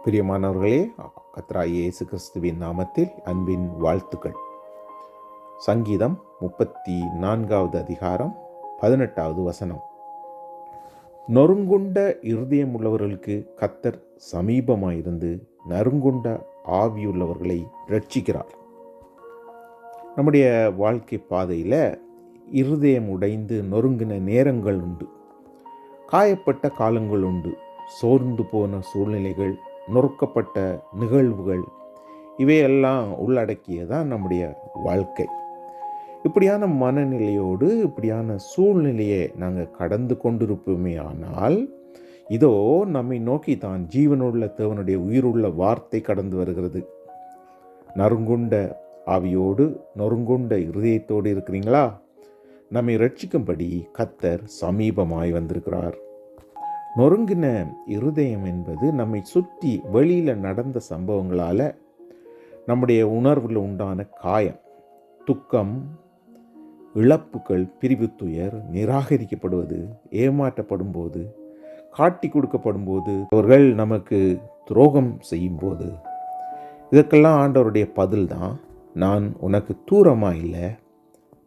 பிரியமானவர்களே, கர்த்தராகிய இயேசு கிறிஸ்துவின் நாமத்தில் அன்பின் வாழ்த்துக்கள். சங்கீதம் 34வது அதிகாரம் 18வது வசனம். நொறுங்குண்ட இருதயம் உள்ளவர்களுக்கு கர்த்தர் சமீபமாயிருந்து நறுங்குண்ட ஆவியுள்ளவர்களை ரட்சிக்கிறார். நம்முடைய வாழ்க்கை பாதையில் இருதயம் உடைந்து நொறுங்கின நேரங்கள் உண்டு, காயப்பட்ட காலங்கள் உண்டு, சோர்ந்து போன சூழ்நிலைகள், நொறுக்கப்பட்ட நிகழ்வுகள், இவையெல்லாம் உள்ளடக்கியதான் நம்முடைய வாழ்க்கை. இப்படியான மனநிலையோடு இப்படியான சூழ்நிலையை நாங்கள் கடந்து கொண்டிருப்போமே ஆனால், இதோ நம்மை நோக்கி தான் ஜீவனுள்ள தேவனுடைய உயிருள்ள வார்த்தை கடந்து வருகிறது. நறுங்குண்ட ஆவியோடு நொறுங்குண்ட இருதயத்தோடு இருக்கிறீங்களா? நம்மை ரட்சிக்கும்படி கர்த்தர் சமீபமாய் வந்திருக்கிறார். நொறுங்கின இருதயம் என்பது நம்மை சுற்றி வெளியில் நடந்த சம்பவங்களால் நம்முடைய உணர்வில் உண்டான காயம், துக்கம், இழப்புகள், பிரிவு துயர், நிராகரிக்கப்படுவது, ஏமாற்றப்படும் போது, காட்டி கொடுக்கப்படும் போது, அவர்கள் நமக்கு துரோகம் செய்யும் போது, இதற்கெல்லாம் ஆண்டவருடைய பதில் தான், நான் உனக்கு தூரமாக இல்லை,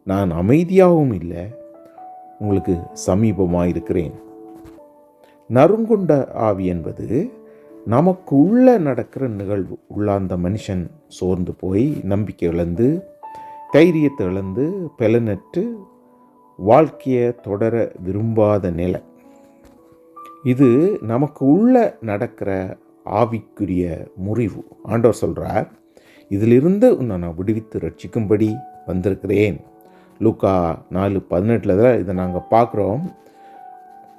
நான் அமைதியாகவும் இல்லை, உங்களுக்கு சமீபமாக இருக்கிறேன். நறுங்குண்ட ஆவி என்பது நமக்கு உள்ள நடக்கிற நிகழ்வு. அந்த மனுஷன் சோர்ந்து போய் நம்பிக்கை இழந்து, தைரியத்தை இழந்து, பலனற்று வாழ்க்கையை தொடர விரும்பாத நிலை. இது நமக்கு உள்ள நடக்கிற ஆவிக்குரிய முறிவு. ஆண்டவர் சொல்கிறார், இதிலிருந்து நான் விடுவித்து ரட்சிக்கும்படி வந்திருக்கிறேன். லூக்கா 4:18 இதை நாங்கள் பார்க்குறோம்.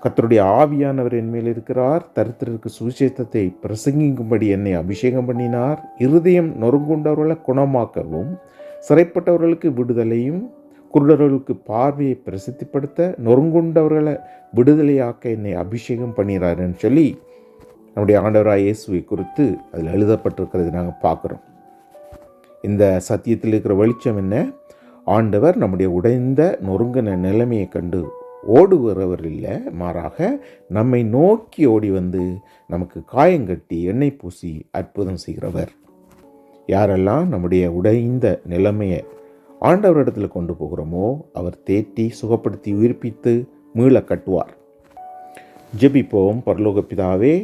கர்த்தருடைய ஆவியானவர் என் மேல் இருக்கிறார், தரித்திரருக்கு சுவிசேஷத்தை பிரசங்கிக்கும்படி என்னை அபிஷேகம் பண்ணினார், இருதயம் நொறுங்குண்டவர்களை குணமாக்கவும், சிறைப்பட்டவர்களுக்கு விடுதலையும், குருடர்களுக்கு பார்வையை பிரசித்திப்படுத்த, நொறுங்குண்டவர்களை விடுதலையாக்க என்னை அபிஷேகம் பண்ணினார்னு சொல்லி நம்முடைய ஆண்டவராக இயேசுவை குறித்து அதில் எழுதப்பட்டிருக்கிறது நாங்கள் பார்க்குறோம். இந்த சத்தியத்தில் இருக்கிற வெளிச்சம் என்ன? ஆண்டவர் நம்முடைய உடைந்த நொறுங்கின நிலைமையை கண்டு ஓடுகிறவர் இல்லை, மாறாக நம்மை நோக்கி ஓடி வந்து நமக்கு காயங்கட்டி எண்ணெய் பூசி அற்புதம் செய்கிறவர். யாரெல்லாம் நம்முடைய உடைந்த நிலைமையை ஆண்டவரிடத்தில் கொண்டு போகிறோமோ அவர் தேற்றி சுகப்படுத்தி உயிர்ப்பித்து மீள கட்டுவார். ஜெபிப்போம். பரலோக பிதாவே,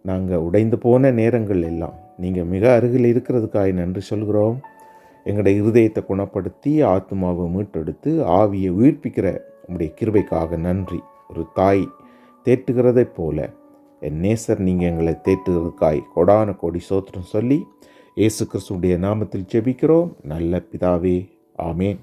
நாங்கள் உடைந்து போன நேரங்கள் எல்லாம் நீங்கள் மிக அருகில் இருக்கிறதுக்காக நன்றி சொல்கிறோம். எங்களுடைய இருதயத்தை குணப்படுத்தி ஆத்மாவை மீட்டெடுத்து ஆவியை உயிர்ப்பிக்கிற உங்களுடைய கிருபைக்காக நன்றி. ஒரு தாய் தேற்றுகிறதை போல என் நேசர் நீங்கள் எங்களை தேற்றுகிறதுக்காய் கொடான கோடி சோத்திரம் சொல்லி இயேசு கிறிஸ்துவுடைய நாமத்தில் ஜெபிக்கிறோம் நல்ல பிதாவே, ஆமேன்.